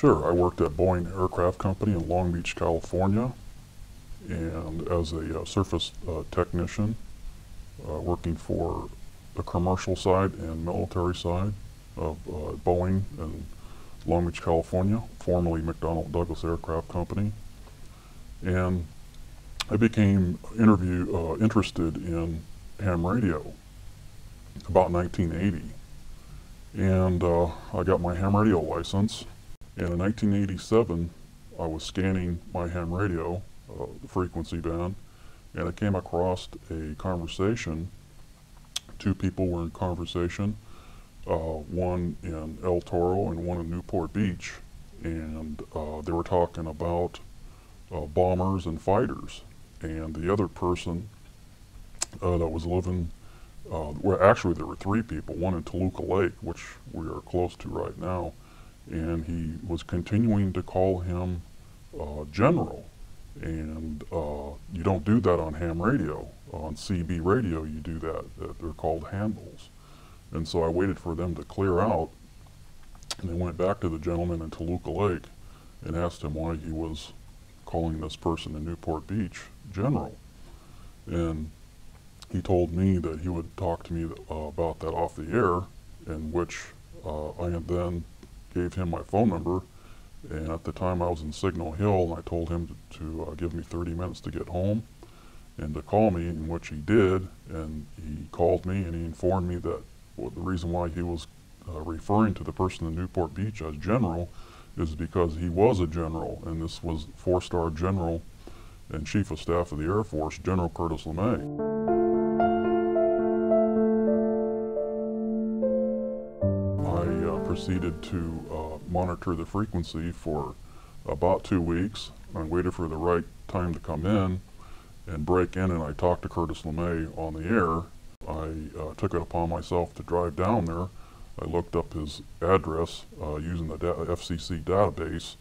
Sure, I worked at Boeing Aircraft Company in Long Beach, California, and as a surface technician, working for the commercial side and military side of Boeing in Long Beach, California, formerly McDonnell Douglas Aircraft Company. And I became interested in ham radio about 1980. And I got my ham radio license. And in 1987, I was scanning my ham radio, the frequency band, and I came across a conversation. Two people were in conversation, one in El Toro and one in Newport Beach, and they were talking about bombers and fighters. And the other person that was living, well, actually there were three people, one in Toluca Lake, which we are close to right now, and he was continuing to call him General. And you don't do that on ham radio. On CB radio you do that. They're called handles. And so I waited for them to clear out, and they went back to the gentleman in Toluca Lake and asked him why he was calling this person in Newport Beach General. And he told me that he would talk to me about that off the air, in which I had then gave him my phone number, and at the time I was in Signal Hill, and I told him to give me 30 minutes to get home and to call me, in which he did. And he called me and he informed me that the reason why he was referring to the person in Newport Beach as General is because he was a general, and this was 4-star General and Chief of Staff of the Air Force, General Curtis Lemay. Proceeded to monitor the frequency for about 2 weeks. I waited for the right time to come in and break in, and I talked to Curtis Lemay on the air. I took it upon myself to drive down there. I looked up his address using the FCC database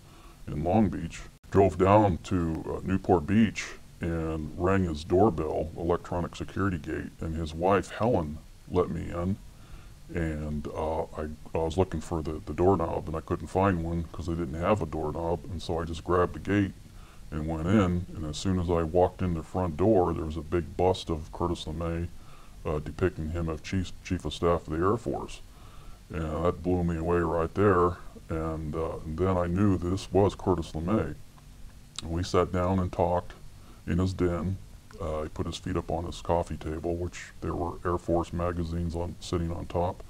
in Long Beach, drove down to Newport Beach and rang his doorbell, electronic security gate, and his wife Helen let me in. And I was looking for the doorknob, and I couldn't find one because they didn't have a doorknob, and so I just grabbed the gate and went in. And as soon as I walked in the front door, there was a big bust of Curtis Lemay depicting him as Chief of Staff of the Air Force. And that blew me away right there, and then I knew this was Curtis Lemay. And we sat down and talked in his den. He put his feet up on his coffee table, which there were Air Force magazines sitting on top.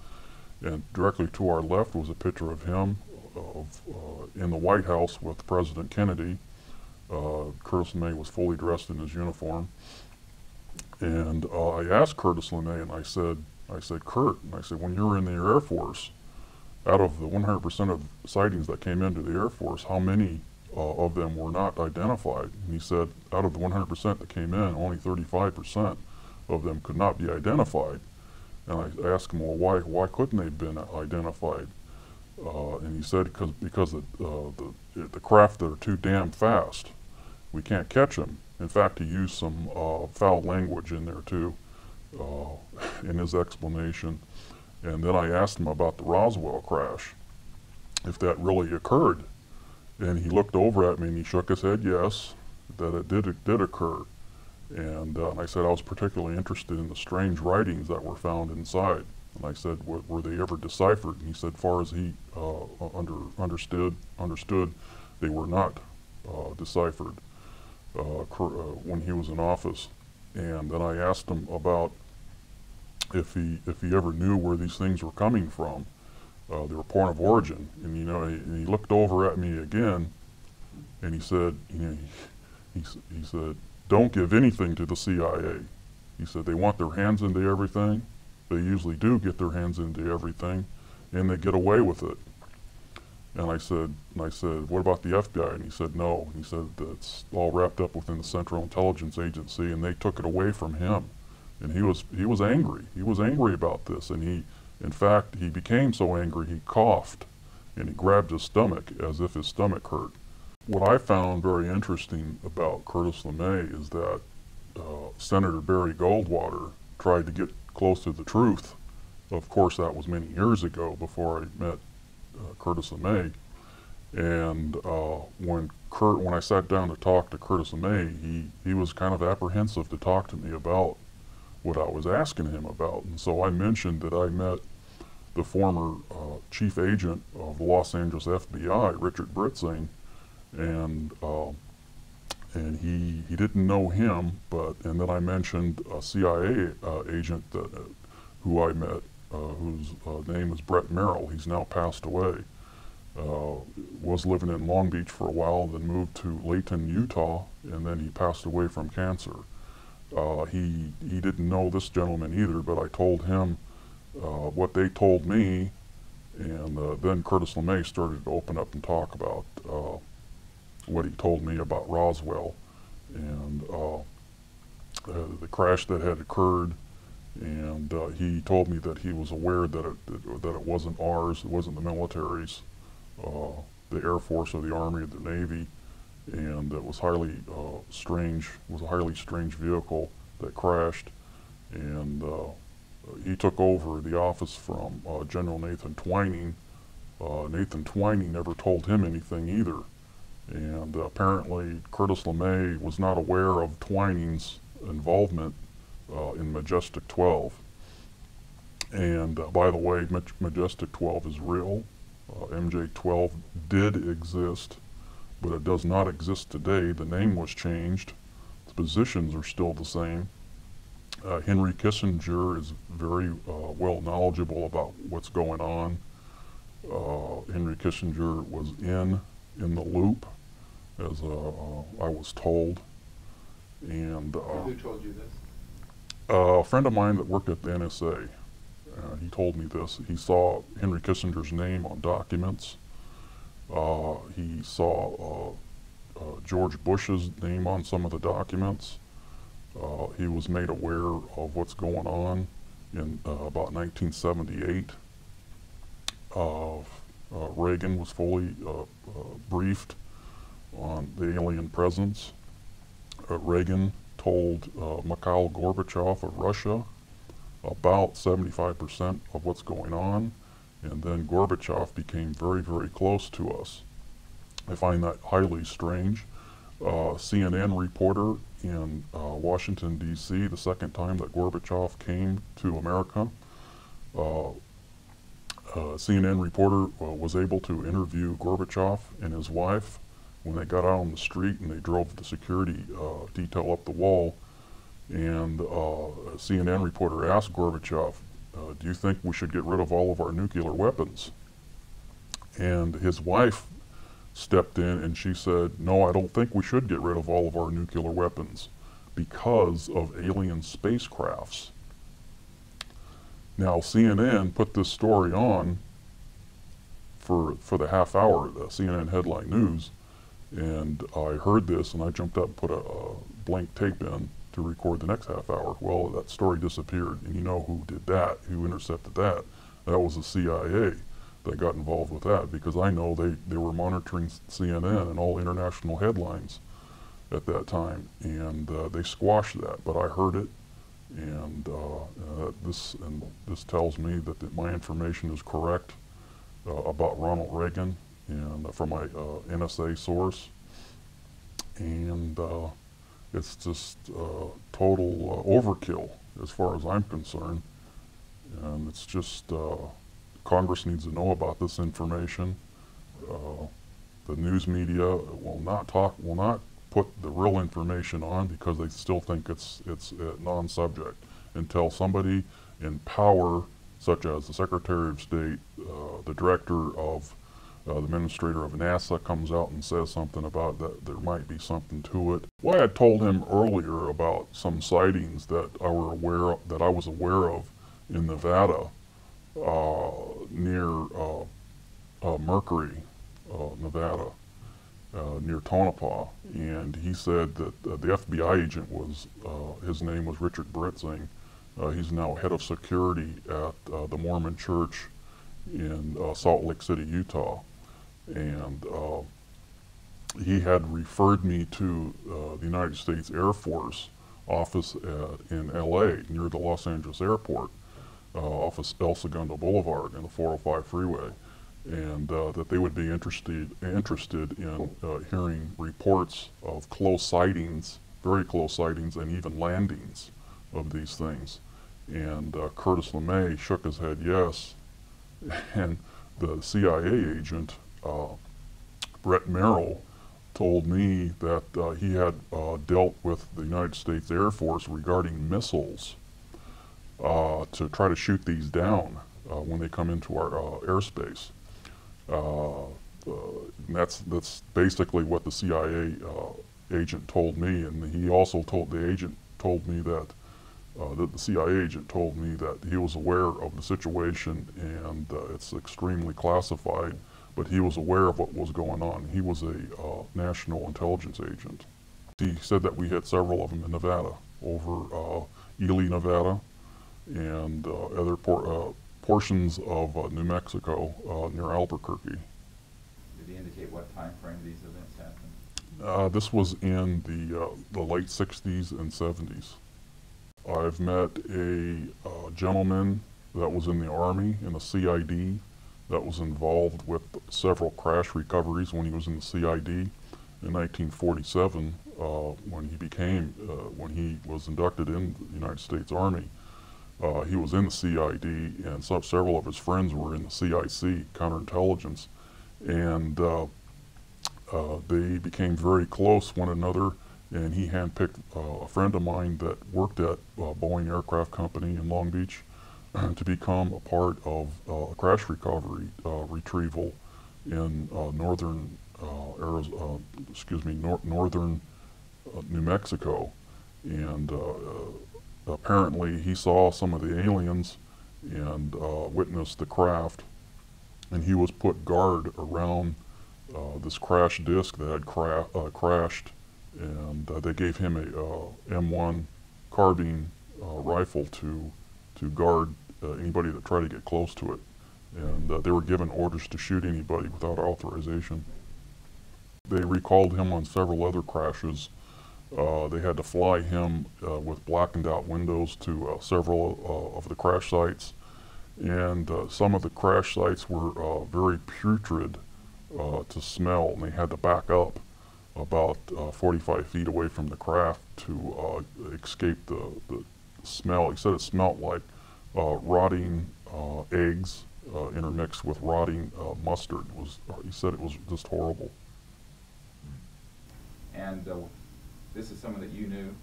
And directly to our left was a picture of him in the White House with President Kennedy. Curtis Lemay was fully dressed in his uniform. And I asked Curtis Lemay, and I said, Kurt, and I said, when you were in the Air Force, out of the 100% of sightings that came into the Air Force, how many of them were not identified? And he said, out of the 100% that came in, only 35% of them could not be identified. And I asked him, well, why couldn't they have been identified? And he said, because the craft are too damn fast. We can't catch them. In fact, he used some foul language in there too, in his explanation. And then I asked him about the Roswell crash, if that really occurred. And he looked over at me and he shook his head yes, that it did occur. And I said I was particularly interested in the strange writings that were found inside. And I said, were they ever deciphered? And he said, far as he understood, they were not deciphered when he was in office. And then I asked him about if he ever knew where these things were coming from. Their point of origin. And and he looked over at me again, and he said, he said, don't give anything to the CIA. He said they want their hands into everything. They usually do get their hands into everything, and they get away with it. And I said, what about the FBI? And he said, no. And he said that's all wrapped up within the Central Intelligence Agency, and they took it away from him. And he was angry. He was angry about this, and in fact, he became so angry he coughed, and he grabbed his stomach as if his stomach hurt. What I found very interesting about Curtis Lemay is that Senator Barry Goldwater tried to get close to the truth. Of course, that was many years ago before I met Curtis Lemay. And when I sat down to talk to Curtis Lemay, he was kind of apprehensive to talk to me about what I was asking him about. And so I mentioned that I met the former chief agent of the Los Angeles FBI, Richard Britzing, and he didn't know him, and then I mentioned a CIA agent who I met, whose name is Brett Merrill. He's now passed away. Was living in Long Beach for a while, then moved to Layton, Utah, and then he passed away from cancer. He didn't know this gentleman either, but I told him what they told me, and then Curtis Lemay started to open up and talk about what he told me about Roswell and the crash that had occurred. And he told me that he was aware that it wasn't ours, it wasn't the military's, the Air Force or the Army or the Navy, and it was highly strange. It was a highly strange vehicle that crashed, and he took over the office from General Nathan Twining. Nathan Twining never told him anything either, and apparently Curtis Lemay was not aware of Twining's involvement in Majestic 12. And by the way, Majestic 12 is real. MJ-12 did exist, but it does not exist today. The name was changed. The positions are still the same. Henry Kissinger is very well knowledgeable about what's going on. Henry Kissinger was in the loop, as I was told. And who told you this? a friend of mine that worked at the NSA. He told me this. He saw Henry Kissinger's name on documents. He saw George Bush's name on some of the documents. He was made aware of what's going on in about 1978. Reagan was fully briefed on the alien presence. Reagan told Mikhail Gorbachev of Russia about 75% of what's going on, and then Gorbachev became very, very close to us. I find that highly strange. CNN reporter in Washington, D.C., the second time that Gorbachev came to America, CNN reporter was able to interview Gorbachev and his wife when they got out on the street and they drove the security detail up the wall. And a CNN reporter asked Gorbachev, do you think we should get rid of all of our nuclear weapons? And his wife stepped in and she said, no, I don't think we should get rid of all of our nuclear weapons because of alien spacecrafts. Now CNN put this story on for the half hour, the CNN headline news, and I heard this and I jumped up and put a blank tape in to record the next half hour. Well, that story disappeared, and you know who did that, who intercepted that. That was the CIA that got involved with that, because I know they were monitoring CNN and all international headlines at that time, and they squashed that, but I heard it, and this tells me that my information is correct about Ronald Reagan and from my NSA source, and it's just total overkill as far as I'm concerned, and it's just Congress needs to know about this information. The news media will not put the real information on because they still think it's a non-subject until somebody in power, such as the Secretary of State, the director of the administrator of NASA, comes out and says something about that there might be something to it. Well, I had told him earlier about some sightings that I was aware of in Nevada, near Mercury, Nevada, near Tonopah, and he said that the FBI agent his name was Richard Britzing. He's now head of security at the Mormon Church in Salt Lake City, Utah, and he had referred me to the United States Air Force office in LA near the Los Angeles airport, off of El Segundo Boulevard and the 405 freeway. and that they would be interested in hearing reports of close sightings, very close sightings, and even landings of these things. And Curtis Lemay shook his head yes, and the CIA agent, Brett Merrill, told me that he had dealt with the United States Air Force regarding missiles to try to shoot these down when they come into our airspace. And that's basically what the CIA agent told me, and he also told the agent told me that the CIA agent told me that he was aware of the situation, and it's extremely classified, but he was aware of what was going on. He was a national intelligence agent. He said that we hit several of them in Nevada, over Eglin, Nevada, and other portions of New Mexico near Albuquerque. Did he indicate what time frame these events happened? This was in the late 60s and 70s. I've met a gentleman that was in the Army, in the CID, that was involved with several crash recoveries when he was in the CID in 1947, when he was inducted in the United States Army. He was in the CID, and several of his friends were in the CIC, counterintelligence, and they became very close one another, and he handpicked a friend of mine that worked at Boeing Aircraft Company in Long Beach to become a part of a crash recovery retrieval in northern northern New Mexico, and apparently he saw some of the aliens and witnessed the craft, and he was put guard around this crash disc that had crashed, and they gave him a M1 carbine rifle to guard anybody that tried to get close to it, and they were given orders to shoot anybody without authorization. They recalled him on several other crashes. They had to fly him with blackened out windows to several of the crash sites, and some of the crash sites were very putrid to smell, and they had to back up about 45 feet away from the craft to escape the smell. He said it smelled like rotting eggs intermixed with rotting mustard. He said it was just horrible. And this is someone that you knew?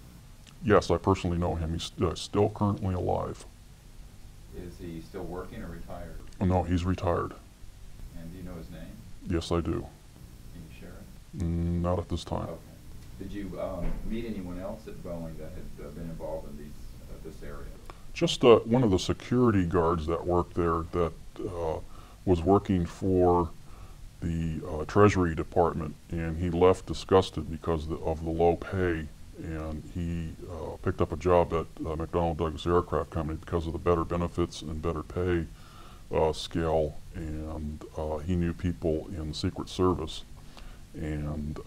Yes, I personally know him. He's still currently alive. Is he still working or retired? Oh, no, he's retired. And do you know his name? Yes, I do. Can you share it? Not at this time. Okay. Did you meet anyone else at Boeing that had been involved in this area? Just one of the security guards that worked there that was working for the Treasury Department, and he left disgusted because of the low pay, and he picked up a job at McDonnell Douglas Aircraft Company because of the better benefits and better pay scale, and he knew people in the Secret Service, and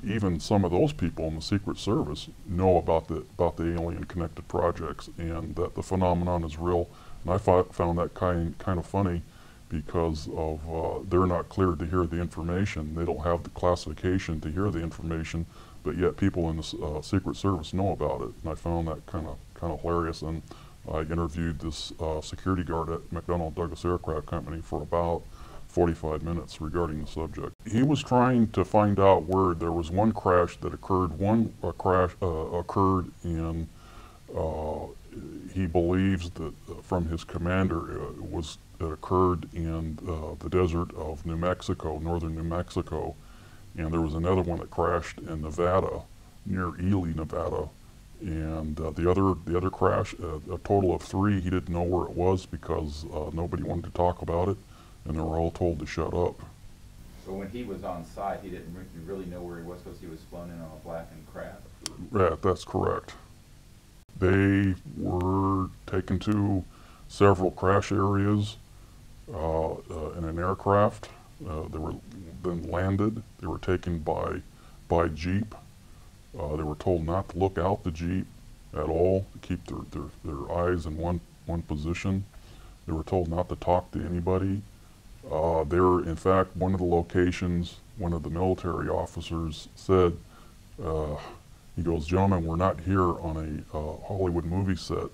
even some of those people in the Secret Service know about the alien connected projects, and that the phenomenon is real. And I found that kind of funny, because of they're not cleared to hear the information. They don't have the classification to hear the information, but yet people in the Secret Service know about it. And I found that kind of hilarious. And I interviewed this security guard at McDonnell Douglas Aircraft Company for about 45 minutes regarding the subject. He was trying to find out where there was one crash that occurred. One crash occurred in, he believes that from his commander, it occurred in the desert of New Mexico, northern New Mexico, and there was another one that crashed in Nevada, near Ely, Nevada, and the other crash, a total of 3, he didn't know where it was because nobody wanted to talk about it, and they were all told to shut up. So when he was on site, he didn't really know where he was because he was flown in on a blackened craft? Right, that's correct. They were taken to several crash areas in an aircraft. They were then landed. They were taken by Jeep. They were told not to look out the Jeep at all, to keep their eyes in one position. They were told not to talk to anybody, There, in fact, one of the locations, one of the military officers said, he goes, "Gentlemen, we're not here on a Hollywood movie set.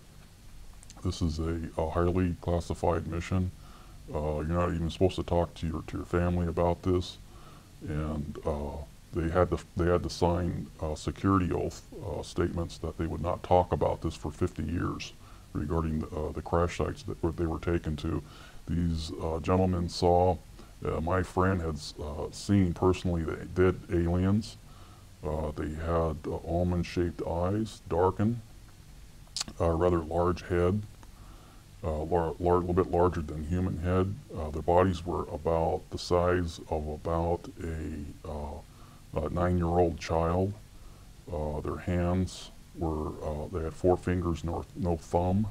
This is a highly classified mission. You're not even supposed to talk to your family about this." And they had to sign security oath statements that they would not talk about this for 50 years regarding the crash sites that they were taken to. These gentlemen saw, my friend had seen personally the dead aliens. They had almond-shaped eyes, darkened, rather large head, little bit larger than human head. Their bodies were about the size of about a 9-year-old child. Their hands were, they had 4 fingers, no thumb.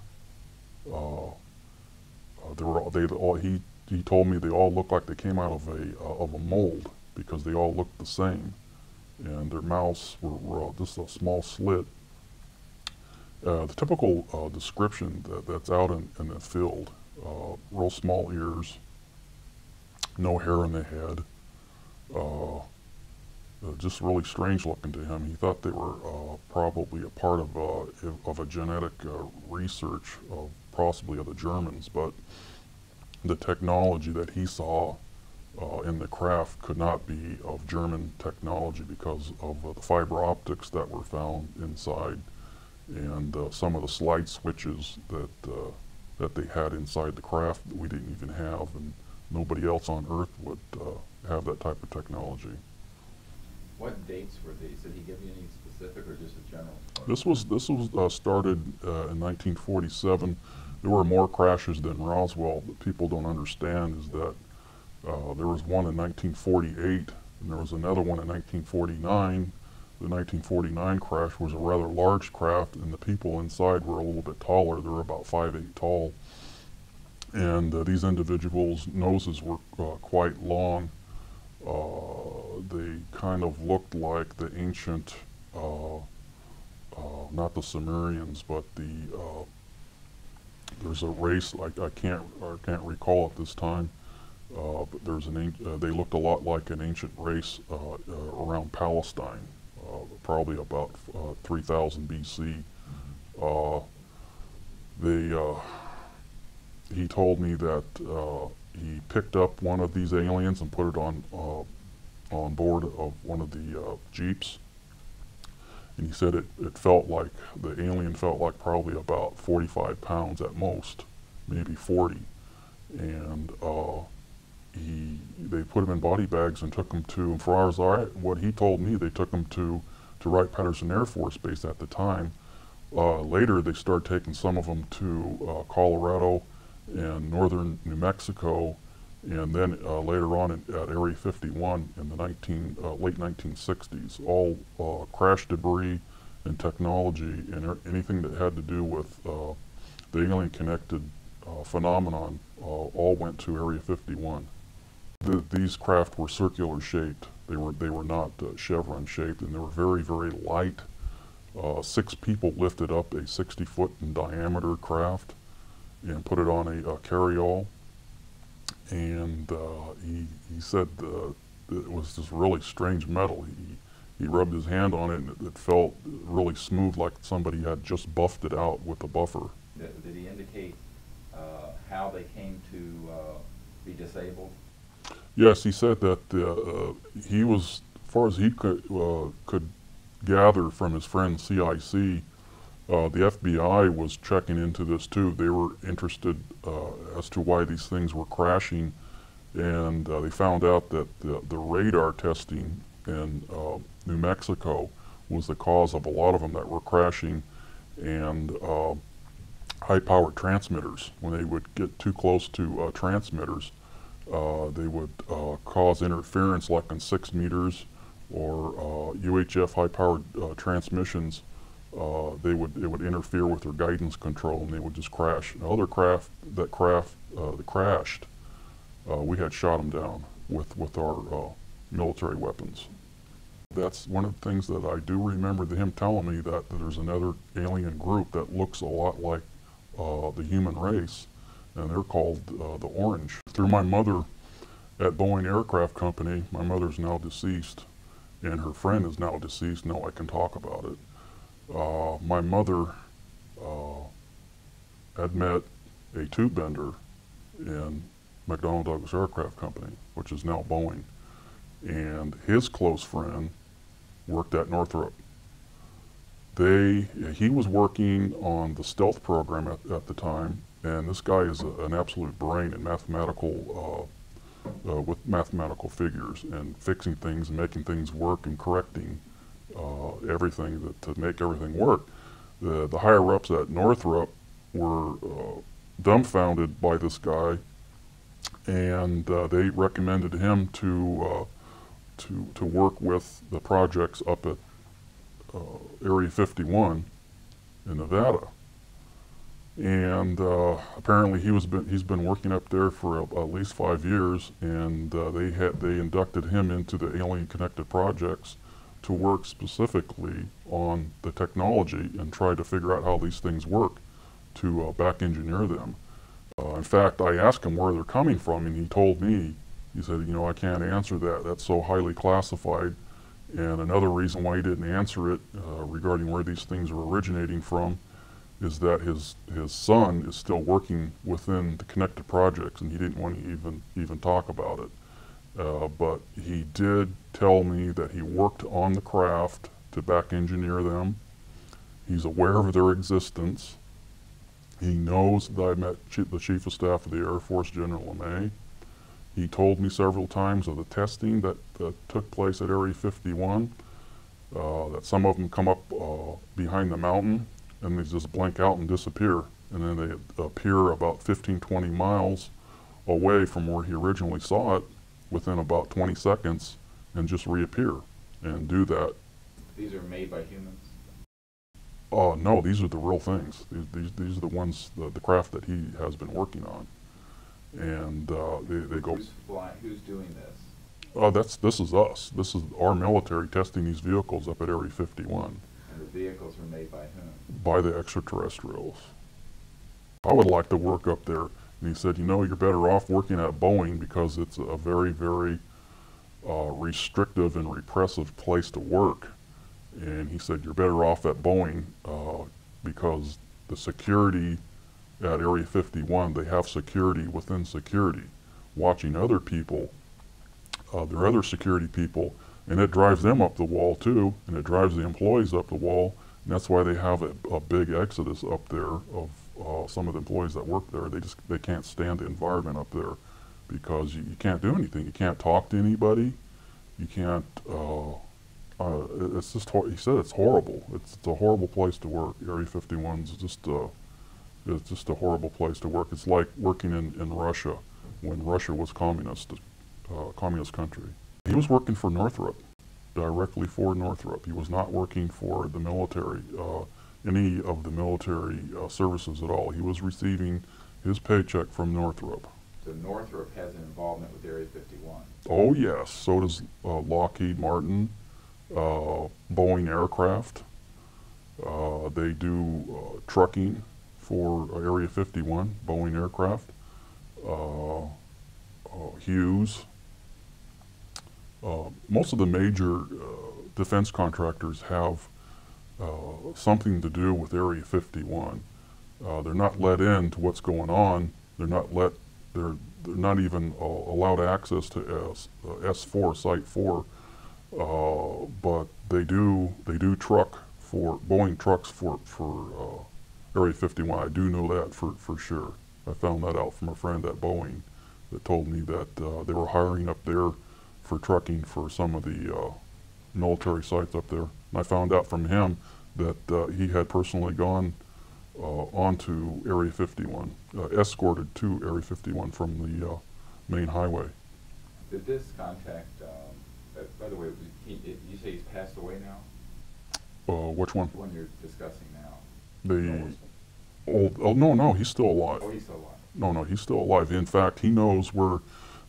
He told me they all looked like they came out of a mold because they all looked the same, and their mouths were just a small slit. The typical description that's out in the field: real small ears, no hair in the head, just really strange looking to him. He thought they were probably a part of a genetic research, possibly of the Germans, but the technology that he saw in the craft could not be of German technology because of the fiber optics that were found inside, and some of the slide switches that they had inside the craft that we didn't even have, and nobody else on Earth would have that type of technology. What dates were these? Did he give you any specific or just a general? This was started in 1947. There were more crashes than Roswell. What people don't understand is that there was one in 1948, and there was another one in 1949. The 1949 crash was a rather large craft, and the people inside were a little bit taller. They were about 5'8" tall. And these individuals' noses were quite long. They kind of looked like the ancient, not the Sumerians, but there's a race, I can't recall at this time, but there's they looked a lot like an ancient race around Palestine, probably about 3000 BC. He told me that he picked up one of these aliens and put it on board of one of the Jeeps. And he said it felt like, the alien felt like probably about 45 pounds at most, maybe 40. And they put him in body bags and took him to, and for what he told me, they took him to Wright-Patterson Air Force Base at the time. Later they started taking some of them to Colorado and northern New Mexico, and then later on at Area 51 in the late 1960s. All crash debris and technology and anything that had to do with the alien-connected phenomenon all went to Area 51. These craft were circular shaped. They were not chevron shaped, and they were very, very light. 6 people lifted up a 60-foot in diameter craft and put it on a carry-all. And he said it was this really strange metal. He rubbed his hand on it, and it felt really smooth, like somebody had just buffed it out with a buffer. Did he indicate how they came to be disabled? Yes, he said that he was, as far as he could gather from his friend CIC, the FBI was checking into this too. They were interested as to why these things were crashing, and they found out that the radar testing in New Mexico was the cause of a lot of them that were crashing, and high-powered transmitters. When they would get too close to transmitters, they would cause interference, like in 6 meters, or UHF high-powered transmissions. It would interfere with their guidance control, and they would just crash. And other craft that crashed, we had shot them down with our military weapons. That's one of the things that I do remember him telling me, that there's another alien group that looks a lot like the human race, and they're called the Orange. Through my mother, at Boeing Aircraft Company, my mother's now deceased, and her friend is now deceased. Now I can talk about it. My mother had met a tube bender in McDonnell Douglas Aircraft Company, which is now Boeing, and his close friend worked at Northrup. He was working on the stealth program at the time, and this guy is an absolute brain in mathematical, with mathematical figures and fixing things and making things work and correcting everything to make everything work. The higher ups at Northrup were dumbfounded by this guy, and they recommended him to work with the projects up at Area 51 in Nevada. And apparently he's been working up there for at least 5 years, and they inducted him into the Alien Connected Projects to work specifically on the technology and try to figure out how these things work to back engineer them. In fact, I asked him where they're coming from, and he told me, he said, I can't answer that. That's so highly classified. And another reason why he didn't answer it regarding where these things are originating from is that his son is still working within the connected projects, and he didn't want to even talk about it. But he did tell me that he worked on the craft to back engineer them. He's aware of their existence. He knows that I met the Chief of Staff of the Air Force, General Lemay. He told me several times of the testing that took place at Area 51, that some of them come up behind the mountain and they just blink out and disappear. And then they appear about 15, 20 miles away from where he originally saw it within about 20 seconds and just reappear and do that. These are made by humans? No, these are the real things. These are the ones, the craft that he has been working on. And they go. Who's doing this? This is us. This is our military testing these vehicles up at Area 51. And the vehicles were made by whom? By the extraterrestrials. I would like to work up there. And he said, you're better off working at Boeing because it's a very, very restrictive and repressive place to work. And he said, you're better off at Boeing because the security at Area 51, they have security within security, watching other people, their other security people, and it drives them up the wall too, and it drives the employees up the wall, and that's why they have a big exodus up there of some of the employees that work there. They can't stand the environment up there because you can't do anything. You can't talk to anybody. You can't. It's just. He said it's horrible. It's a horrible place to work. Area 51 is just. It's just a horrible place to work. It's like working in Russia when Russia was communist country. He was working for Northrup, directly for Northrup. He was not working for the military, any of the military services at all. He was receiving his paycheck from Northrup. So Northrup has an involvement with Area 51? Oh yes, so does Lockheed Martin, Boeing Aircraft. They do trucking for Area 51, Boeing Aircraft, Hughes. Most of the major defense contractors have something to do with Area 51. They're not let in to what's going on. They're not even allowed access to S4, Site 4, but they do truck for Boeing trucks for Area 51. I do know that for sure. I found that out from a friend at Boeing that told me that they were hiring up there for trucking for some of the military sites up there. And I found out from him that he had personally gone onto Area 51, escorted to Area 51 from the main highway. Did this contact, by the way, you say he's passed away now? Which one? The one you're discussing now. No, he's still alive. Oh, he's still alive. No, he's still alive. In fact, he knows where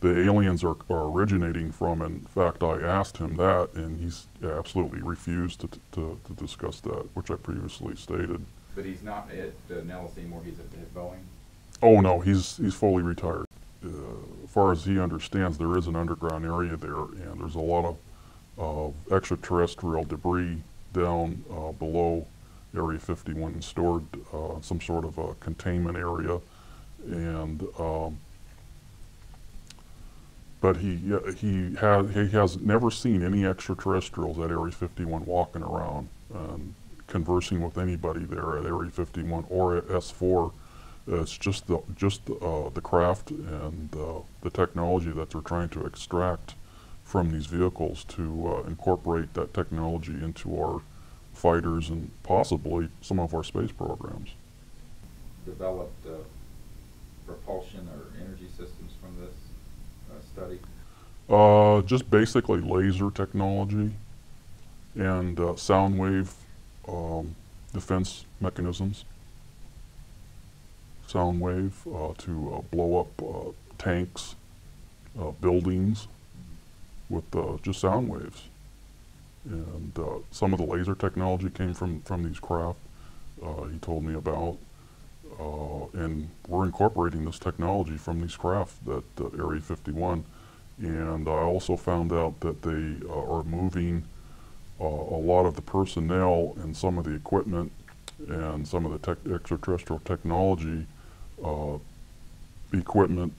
the aliens are originating from. In fact, I asked him that, and he's absolutely refused to discuss that, which I previously stated. But he's not at Nellis anymore. He's at Boeing. Oh no, he's fully retired. far as he understands, there is an underground area there, and there's a lot of extraterrestrial debris down below Area 51 and stored some sort of a containment area. And but he has never seen any extraterrestrials at Area 51 walking around and conversing with anybody there at Area 51 or at S4. It's just the craft and the technology that they're trying to extract from these vehicles to incorporate that technology into our fighters and possibly some of our space programs. Developed propulsion or energy systems from this study? Just basically laser technology and sound wave defense mechanisms. Sound wave to blow up tanks, buildings with just sound waves. And some of the laser technology came from these craft he told me about. And we're incorporating this technology from these craft at Area 51. And I also found out that they are moving a lot of the personnel and some of the equipment and some of the extraterrestrial technology equipment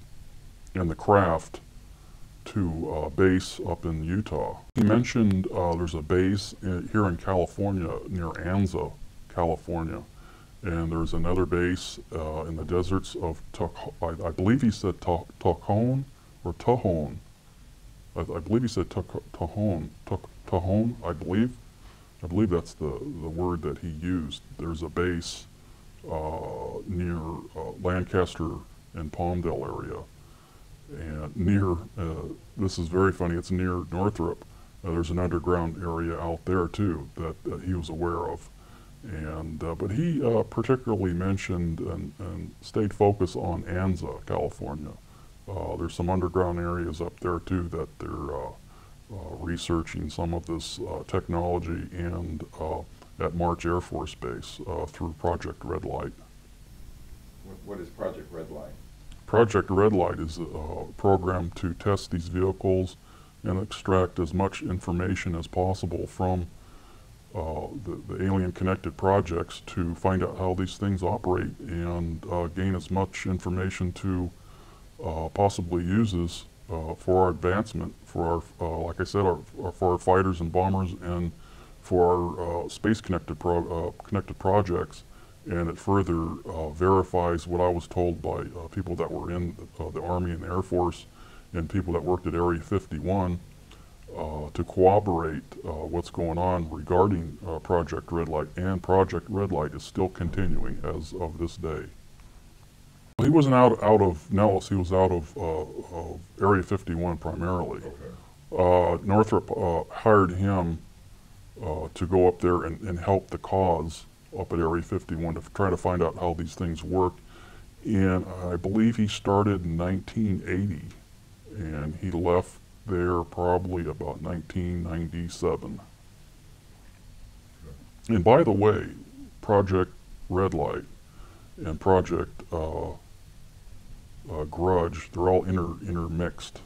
and the craft to base up in Utah. He mentioned there's a base here in California near Enzo, California, and there's another base in the deserts of I believe he said Tajon or Tajon. I believe he said Tajon, I believe. I believe that's the word that he used. There's a base near Lancaster and Palmdale area. And near, this is very funny, it's near Northrup. There's an underground area out there too that he was aware of. And but he particularly mentioned and stayed focused on Enzo, California. There's some underground areas up there too that they're researching some of this technology and at March Air Force Base through Project Red Light. What is Project Red Light? Project Red Light is a program to test these vehicles and extract as much information as possible from the alien connected projects to find out how these things operate and gain as much information to possibly use this for our advancement, for our, like I said, for our fighters and bombers and for our space connected projects. And it further verifies what I was told by people that were in the Army and the Air Force and people that worked at Area 51 to corroborate what's going on regarding Project Red Light. And Project Red Light is still continuing as of this day. He wasn't out of Nellis, he was out of Area 51 primarily. Okay. Northrup hired him to go up there and help the cause up at Area 51 to try to find out how these things work. And I believe he started in 1980 and he left there probably about 1997. And by the way, Project Red Light and Project Grudge, they're all intermixed.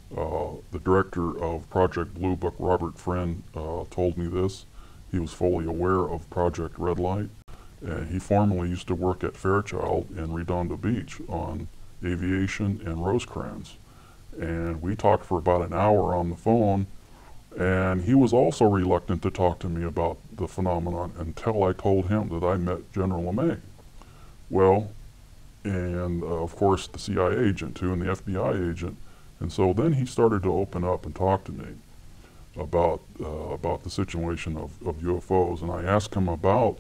The director of Project Blue Book, Robert Friend, told me this. He was fully aware of Project Red Light. And he formerly used to work at Fairchild in Redondo Beach on aviation and Rosecrans. And we talked for about an hour on the phone, and he was also reluctant to talk to me about the phenomenon until I told him that I met General Lemay. Well, and of course the CIA agent too, and the FBI agent. And so then he started to open up and talk to me about the situation of UFOs, and I asked him about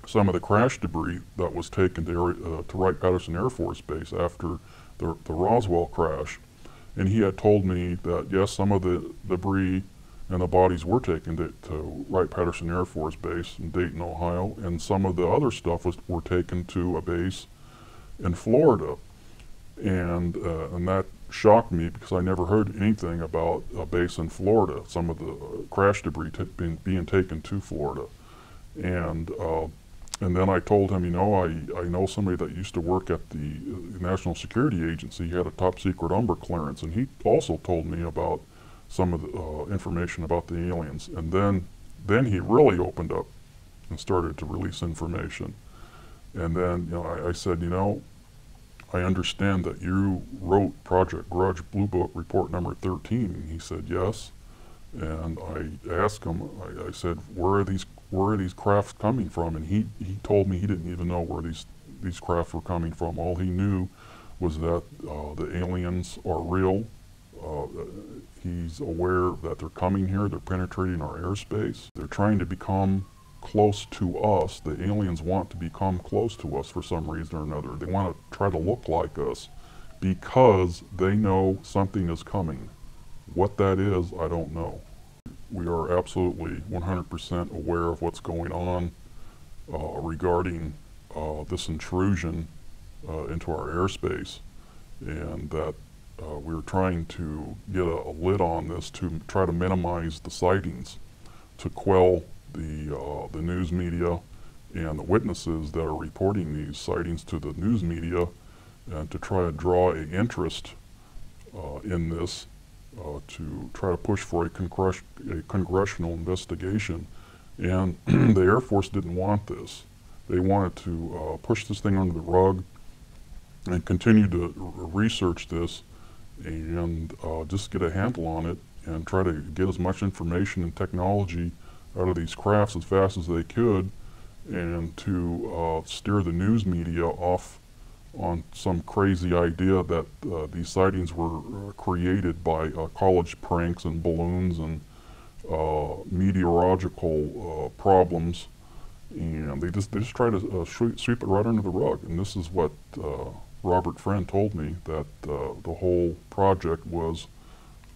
some of the crash debris that was taken to Wright-Patterson Air Force Base after the Roswell crash. And he had told me that yes, some of the debris and the bodies were taken to Wright-Patterson Air Force Base in Dayton, Ohio, and some of the other stuff were taken to a base in Florida. And that shocked me because I never heard anything about a base in Florida, some of the crash debris being taken to Florida. And And then I told him, you know, I know somebody that used to work at the National Security Agency. He had a top secret Umber clearance, and he also told me about some of the information about the aliens. And then he really opened up and started to release information. And then, you know, I said, you know, I understand that you wrote Project Grudge Blue Book report number 13. And he said yes. And I asked him, I said, where are these crafts coming from? And he told me he didn't even know where these crafts were coming from. All he knew was that the aliens are real. He's aware that they're coming here, they're penetrating our airspace. They're trying to become close to us. The aliens want to become close to us for some reason or another. They want to try to look like us because they know something is coming. What that is, I don't know. We are absolutely 100% aware of what's going on regarding this intrusion into our airspace, and that we're trying to get a lid on this to try to minimize the sightings, to quell the news media and the witnesses that are reporting these sightings to the news media, and to try to draw an interest in this, to try to push for a congressional investigation. And the Air Force didn't want this. They wanted to push this thing under the rug and continue to research this and just get a handle on it and try to get as much information and technology out of these crafts as fast as they could, and to steer the news media off on some crazy idea that these sightings were created by college pranks and balloons and meteorological problems, and they just try to sweep it right under the rug. And this is what Robert Friend told me, that the whole project was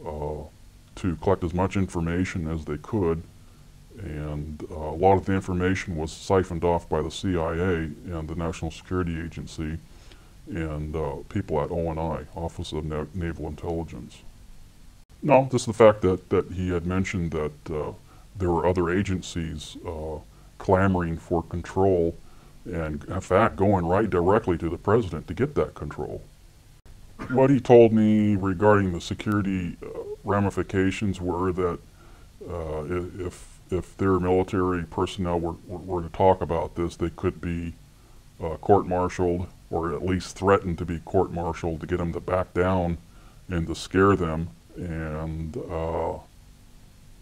to collect as much information as they could, and a lot of the information was siphoned off by the CIA and the National Security Agency and people at ONI, Office of Naval Intelligence. No, just the fact that he had mentioned that there were other agencies clamoring for control, and in fact going right directly to the president to get that control. What he told me regarding the security ramifications were that if their military personnel were to talk about this, they could be court-martialed, or at least threatened to be court-martialed, to get them to back down and to scare them. And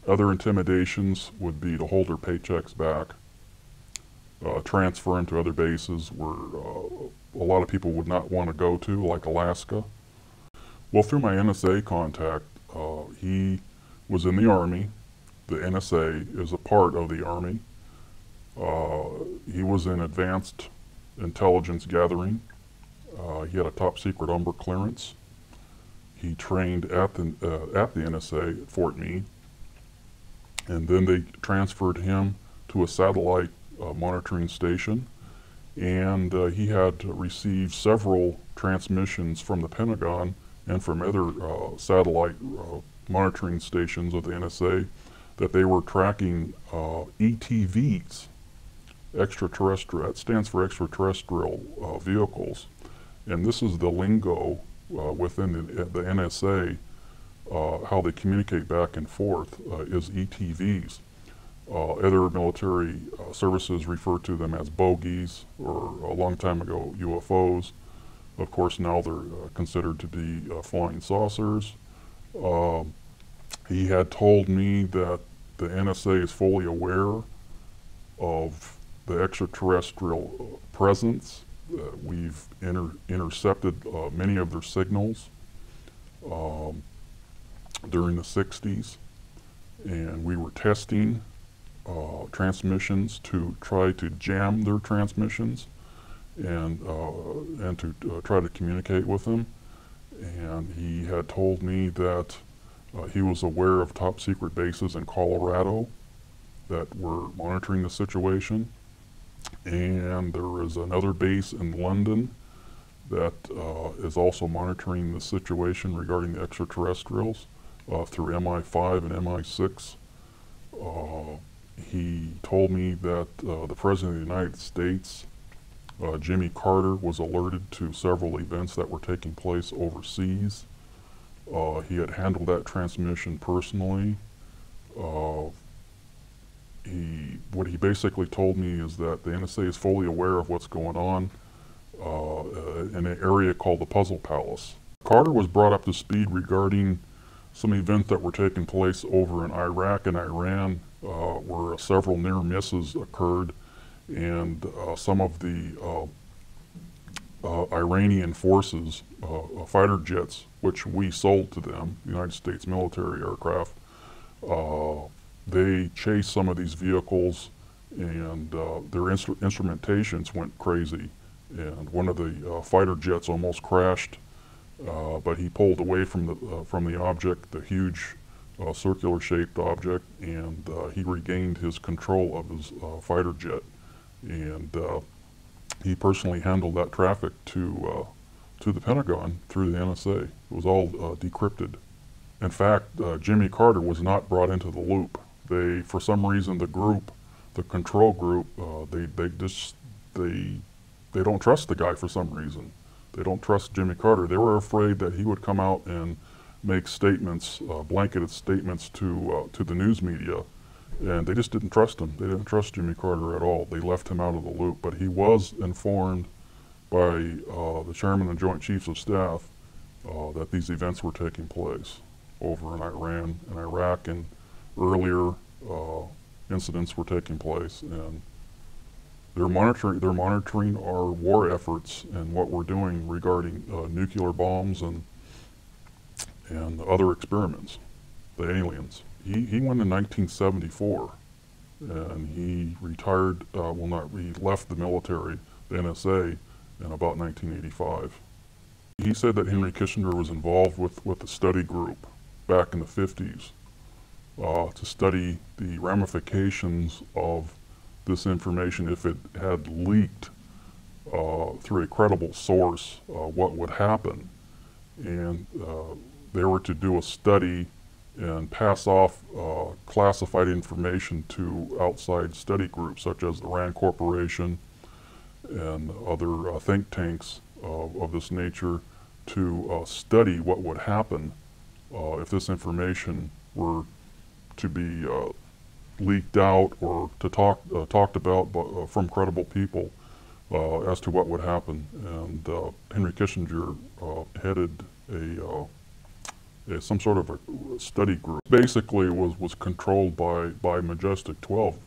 other intimidations would be to hold their paychecks back, transfer them to other bases where a lot of people would not want to go to, like Alaska. Well, through my NSA contact, he was in the Army. The NSA is a part of the Army. He was in advanced intelligence gathering. He had a top secret Umber clearance. He trained at the NSA at Fort Meade, and then they transferred him to a satellite monitoring station, and he had received several transmissions from the Pentagon and from other satellite monitoring stations of the NSA that they were tracking ETVs, extraterrestrial. That stands for extraterrestrial vehicles, and this is the lingo within the NSA. How they communicate back and forth is ETVs. Other military services refer to them as bogies, or a long time ago UFOs. Of course, now they're considered to be flying saucers. He had told me that the NSA is fully aware of the extraterrestrial presence. We've intercepted many of their signals during the 60s, and we were testing transmissions to try to jam their transmissions and to try to communicate with them. And he had told me that he was aware of top secret bases in Colorado that were monitoring the situation, and there is another base in London that is also monitoring the situation regarding the extraterrestrials through MI5 and MI6 He told me that the President of the United States, Jimmy Carter, was alerted to several events that were taking place overseas. He had handled that transmission personally. What he basically told me is that the NSA is fully aware of what's going on in an area called the Puzzle Palace. Carter was brought up to speed regarding some events that were taking place over in Iraq and Iran, where several near misses occurred, and some of the Iranian forces, fighter jets, which we sold to them, United States military aircraft, they chased some of these vehicles, and their instrumentations went crazy. And one of the fighter jets almost crashed, but he pulled away from the object, the huge circular-shaped object, and he regained his control of his fighter jet. And he personally handled that traffic to the Pentagon through the NSA. It was all decrypted. In fact, Jimmy Carter was not brought into the loop. They, for some reason, the control group, they don't trust the guy for some reason. They don't trust Jimmy Carter. They were afraid that he would come out and make statements, blanketed statements to the news media, and they just didn't trust him. They didn't trust Jimmy Carter at all. They left him out of the loop. But he was informed by the Chairman and Joint Chiefs of Staff that these events were taking place over in Iran and Iraq, and earlier incidents were taking place, and they're monitoring our war efforts and what we're doing regarding nuclear bombs and other experiments, the aliens. He went in 1974, and he retired, he left the military, the NSA, in about 1985. He said that Henry Kissinger was involved with a study group back in the 50s to study the ramifications of this information if it had leaked through a credible source, what would happen. And they were to do a study and pass off classified information to outside study groups such as the RAND Corporation and other think tanks of this nature to study what would happen if this information were to be leaked out or to talked about from credible people as to what would happen. And Henry Kissinger headed some sort of a study group. Basically was controlled by Majestic 12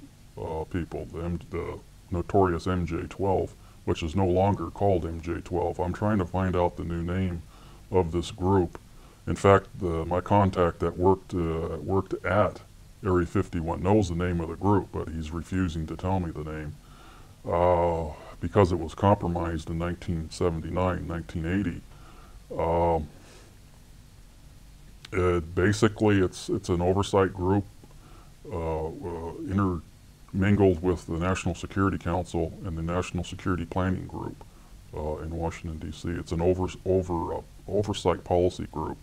people, the notorious MJ-12, which is no longer called MJ-12. I'm trying to find out the new name of this group. In fact, my contact that worked at Area 51 knows the name of the group, but he's refusing to tell me the name because it was compromised in 1979, 1980. Basically, it's an oversight group intermingled with the National Security Council and the National Security Planning Group in Washington, D.C. It's an oversight policy group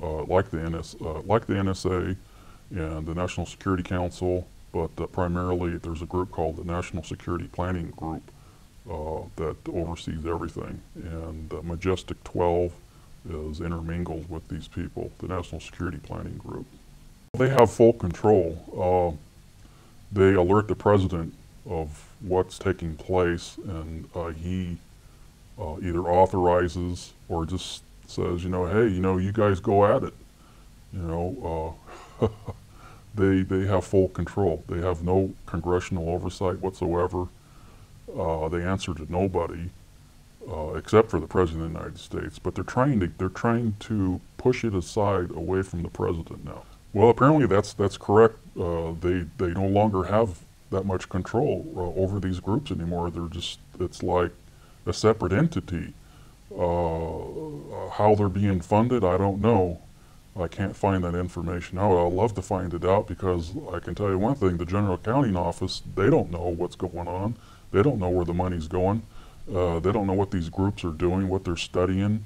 like the NSA and the National Security Council, but primarily there's a group called the National Security Planning Group that oversees everything. And Majestic 12 is intermingled with these people, the National Security Planning Group. They have full control. They alert the president of what's taking place, and he either authorizes or just says, hey, you guys go at it. They have full control. They have no congressional oversight whatsoever. They answer to nobody except for the President of the United States. But they're trying to push it aside away from the president now. Well, apparently that's correct. They no longer have that much control over these groups anymore. It's like a separate entity. How they're being funded, I don't know. I can't find that information out. I'd love to find it out, because I can tell you one thing, the General Accounting Office, they don't know what's going on. They don't know where the money's going. They don't know what these groups are doing, what they're studying,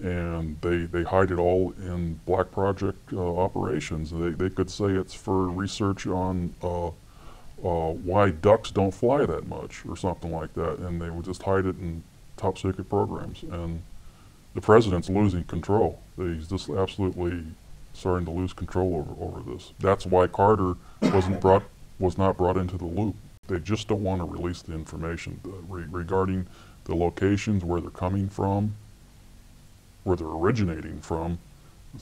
and they hide it all in black project operations. They could say it's for research on why ducks don't fly that much or something like that, and they would just hide it in top secret programs. And the president's losing control. He's just absolutely starting to lose control over this. That's why Carter was not brought into the loop. They just don't want to release the information regarding the locations, where they're coming from, where they're originating from.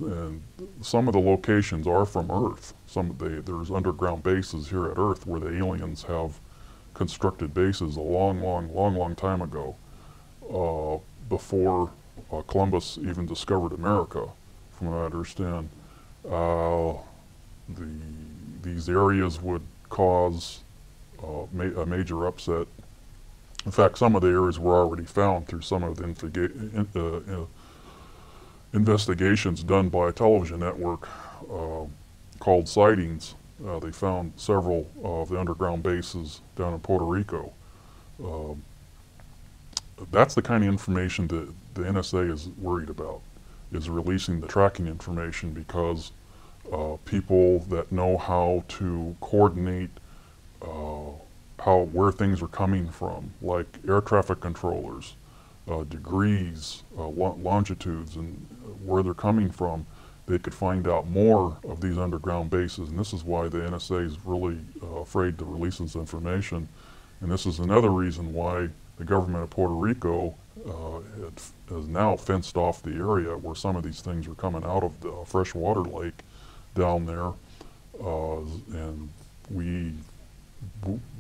And some of the locations are from Earth. There's underground bases here at Earth where the aliens have constructed bases a long time ago, before Columbus even discovered America, from what I understand. These areas would cause a major upset. In fact, some of the areas were already found through some of the investigations done by a television network called Sightings. They found several of the underground bases down in Puerto Rico. That's the kind of information that the NSA is worried about, is releasing the tracking information, because people that know how to coordinate where things are coming from, like air traffic controllers, degrees, longitudes, and where they're coming from, they could find out more of these underground bases. And this is why the NSA is really afraid to release this information. And this is another reason why the government of Puerto Rico has now fenced off the area where some of these things are coming out of the freshwater lake down there. And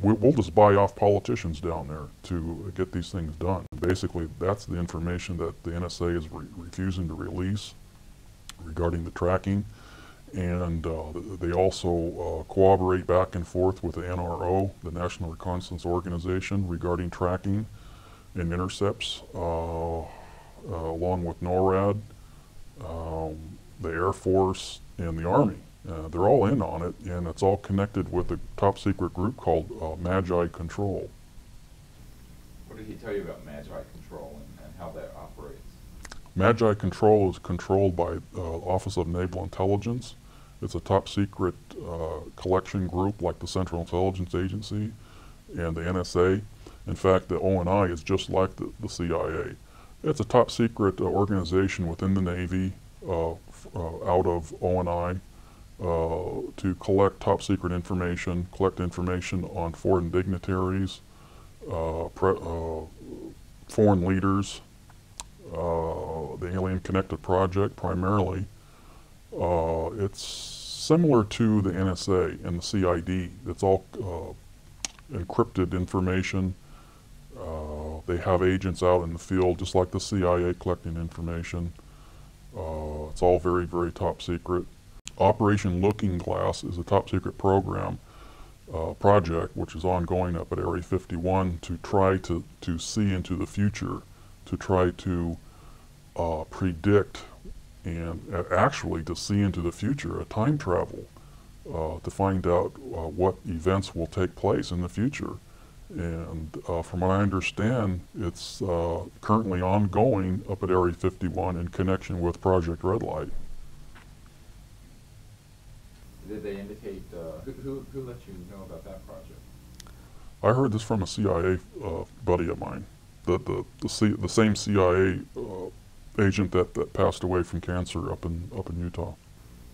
we'll just buy off politicians down there to get these things done. Basically, that's the information that the NSA is refusing to release regarding the tracking. And they also cooperate back and forth with the NRO, the National Reconnaissance Organization, regarding tracking and intercepts, along with NORAD, the Air Force, and the Army. They're all in on it, and it's all connected with a top secret group called Magi Control. What did he tell you about Magi Control and how that operates? Magi Control is controlled by Office of Naval Intelligence. It's a top secret collection group like the Central Intelligence Agency and the NSA. In fact, the ONI is just like the CIA. It's a top secret organization within the Navy, out of ONI, to collect top secret information, collect information on foreign dignitaries, foreign leaders, the Alien Connected Project primarily. It's similar to the NSA and the CID. It's all encrypted information. They have agents out in the field just like the CIA collecting information. It's all very, very top secret. Operation Looking Glass is a top secret program, project, which is ongoing up at Area 51 to try to see into the future, to try to predict and actually to see into the future, a time travel, to find out what events will take place in the future. And from what I understand, it's currently ongoing up at Area 51 in connection with Project Red Light. Did they indicate, who let you know about that project? I heard this from a CIA buddy of mine, the same CIA agent that passed away from cancer up in Utah.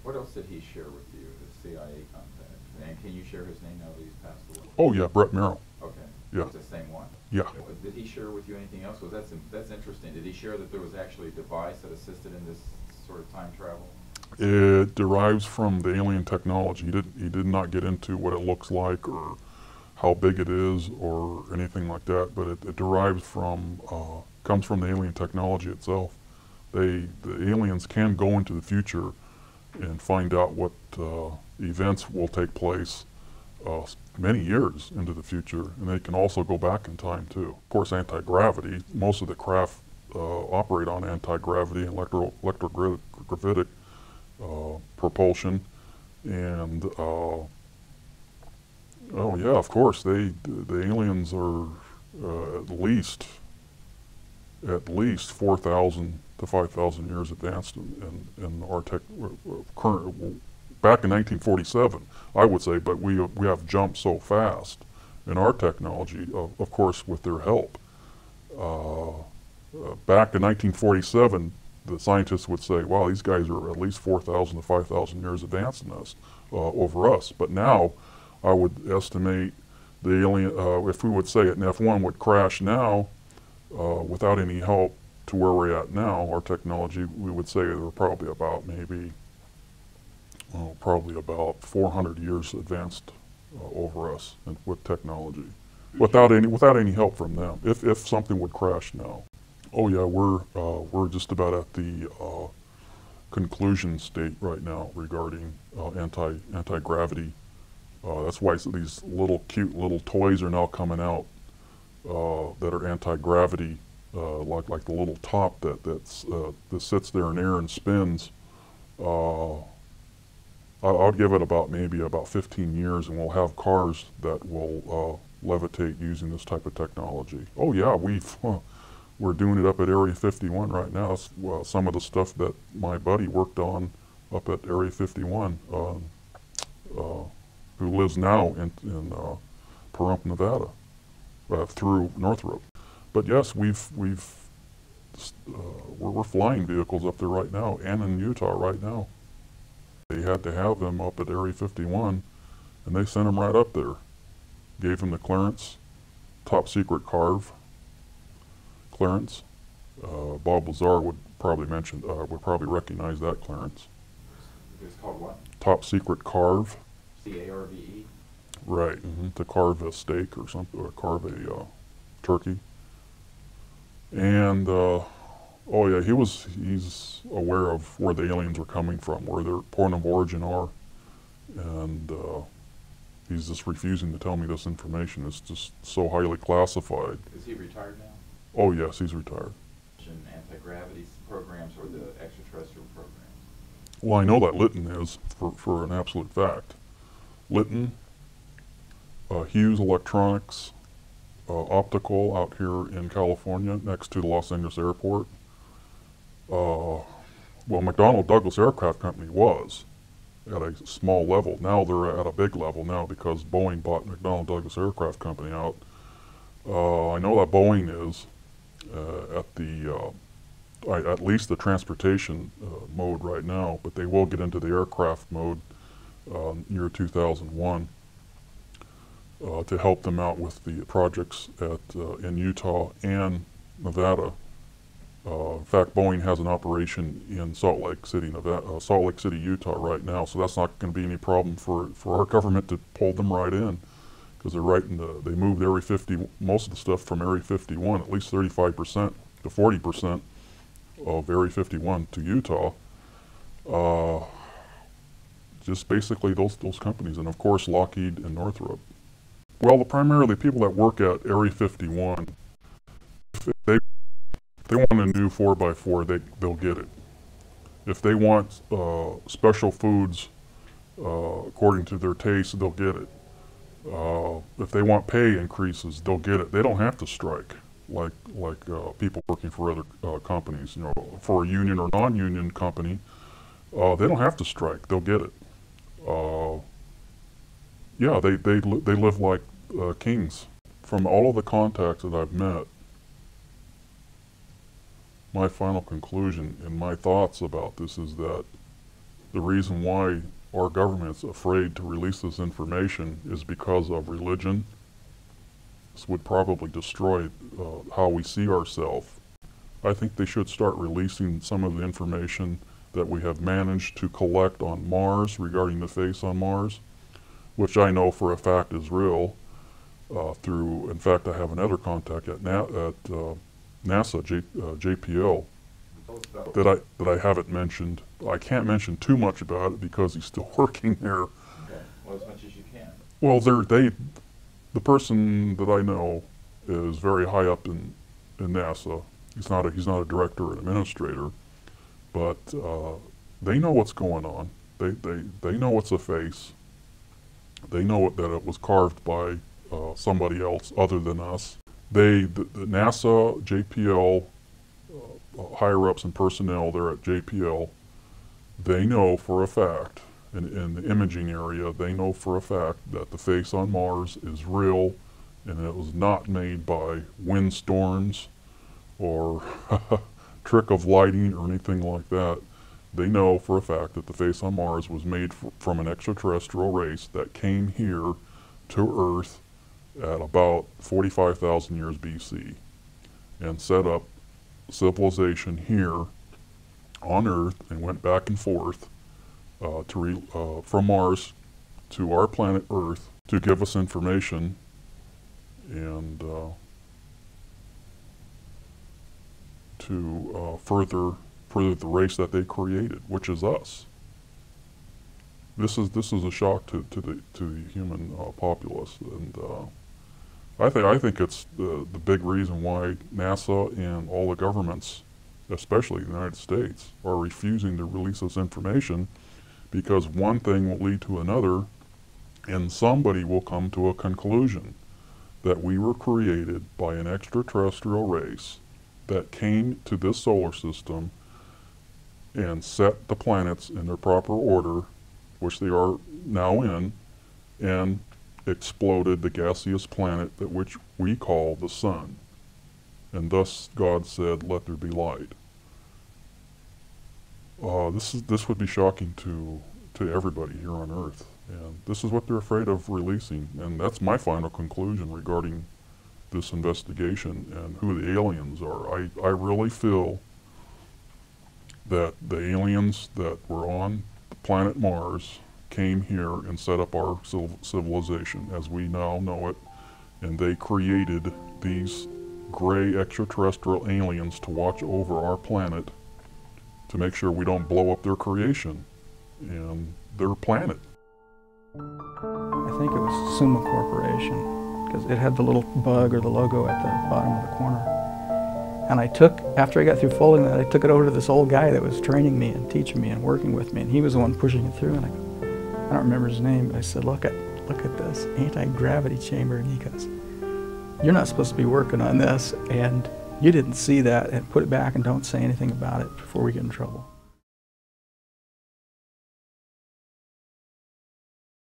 What else did he share with you, the CIA contact? And can you share his name now that he's passed away? Oh yeah, Brett Merrill. Okay. Yeah. It's the same one. Yeah. Did he share with you anything else? Because that's interesting. Did he share that there was actually a device that assisted in this sort of time travel? It derives from the alien technology. He did not get into what it looks like or how big it is or anything like that, but it derives from, comes from the alien technology itself. The aliens can go into the future and find out what events will take place many years into the future, and they can also go back in time too. Of course, anti-gravity. Most of the craft operate on anti-gravity and electrogravitic propulsion, and oh yeah, of course, the aliens are at least 4,000 to 5,000 years advanced in our current back in 1947, I would say, but we have jumped so fast in our technology, of course with their help. Back in 1947, the scientists would say, wow, these guys are at least 4,000 to 5,000 years advanced in us, over us. But now, I would estimate the alien, if we would say an F-1 would crash now, without any help to where we're at now, our technology, we would say they're probably about maybe, probably about 400 years advanced over us and with technology, without any help from them. If something would crash now. Oh yeah, we're just about at the conclusion state right now regarding anti-gravity. That's why these little cute little toys are now coming out that are anti-gravity, like the little top that sits there in air and spins. I'll give it maybe about 15 years, and we'll have cars that will levitate using this type of technology. Oh yeah, we're doing it up at Area 51 right now. It's, some of the stuff that my buddy worked on up at Area 51, who lives now in Pahrump, Nevada, through Northrup. But yes, we're flying vehicles up there right now, and in Utah right now. They had to have them up at Area 51, and they sent them right up there. Gave them the clearance, top secret carve clearance. Bob Lazar would probably recognize that clearance. It's called what? Top secret carve. C-A-R-V-E? Right, to carve a steak or something, or carve a turkey. And oh yeah, he's aware of where the aliens are coming from, where their point of origin are, and he's just refusing to tell me this information. It's just so highly classified. Is he retired now? Oh yes, he's retired. Anti-gravity programs or the extraterrestrial programs? Well, I know that Lytton is, for an absolute fact. Lytton, Hughes Electronics, Optical out here in California, next to the Los Angeles airport. Well, McDonnell Douglas Aircraft Company was at a small level. Now they're at a big level now because Boeing bought McDonnell Douglas Aircraft Company out. I know that Boeing is at least the transportation mode right now, but they will get into the aircraft mode year 2001 to help them out with the projects in Utah and Nevada. In fact, Boeing has an operation in Salt Lake City, Utah right now, so that's not going to be any problem for our government to pull them right in, because they're right in they moved Area 50, most of the stuff from Area 51, at least 35% to 40% of Area 51 to Utah. Just basically those companies, and of course Lockheed and Northrup. Well, primarily people that work at Area 51, if they want a new 4x4, they'll get it. If they want special foods according to their taste, they'll get it. If they want pay increases, they'll get it. They don't have to strike like people working for other companies. You know, for a union or non-union company, they don't have to strike. They'll get it. Yeah, they live like kings. From all of the contacts that I've met, my final conclusion and my thoughts about this is that the reason why our government's afraid to release this information is because of religion. This would probably destroy how we see ourselves. I think they should start releasing some of the information that we have managed to collect on Mars regarding the face on Mars, which I know for a fact is real. In fact, I have another contact at NASA, JPL, that I haven't mentioned. I can't mention too much about it because he's still working there. Okay. Well, as much as you can. Well, the person that I know is very high up in NASA. He's not a director or an administrator, but they know what's going on. They know it's a face. They know that it was carved by somebody else other than us. The NASA, JPL, higher-ups and personnel there at JPL, they know for a fact in the imaging area, they know for a fact that the face on Mars is real, and it was not made by windstorms or trick of lighting or anything like that. They know for a fact that the face on Mars was made from an extraterrestrial race that came here to Earth at about 45,000 years BC and set up civilization here on Earth and went back and forth from Mars to our planet Earth to give us information and to further the race that they created, which is us. This is a shock to the human populace, and I think it's the big reason why NASA and all the governments, especially the United States, are refusing to release this information, because one thing will lead to another, and somebody will come to a conclusion that we were created by an extraterrestrial race that came to this solar system and set the planets in their proper order, which they are now in, and exploded the gaseous planet that which we call the sun. And thus God said, "Let there be light." This would be shocking to everybody here on Earth, and this is what they're afraid of releasing. And that's my final conclusion regarding this investigation and who the aliens are. I really feel that the aliens that were on the planet Mars came here and set up our civilization as we now know it, and they created these gray extraterrestrial aliens to watch over our planet to make sure we don't blow up their creation and their planet. I think it was Summa Corporation, because it had the little bug or the logo at the bottom of the corner. And after I got through folding that, I took it over to this old guy that was training me and teaching me and working with me, and he was the one pushing it through. And I don't remember his name, but I said, look at this anti-gravity chamber. And he goes, "You're not supposed to be working on this, and you didn't see that, and put it back and don't say anything about it before we get in trouble."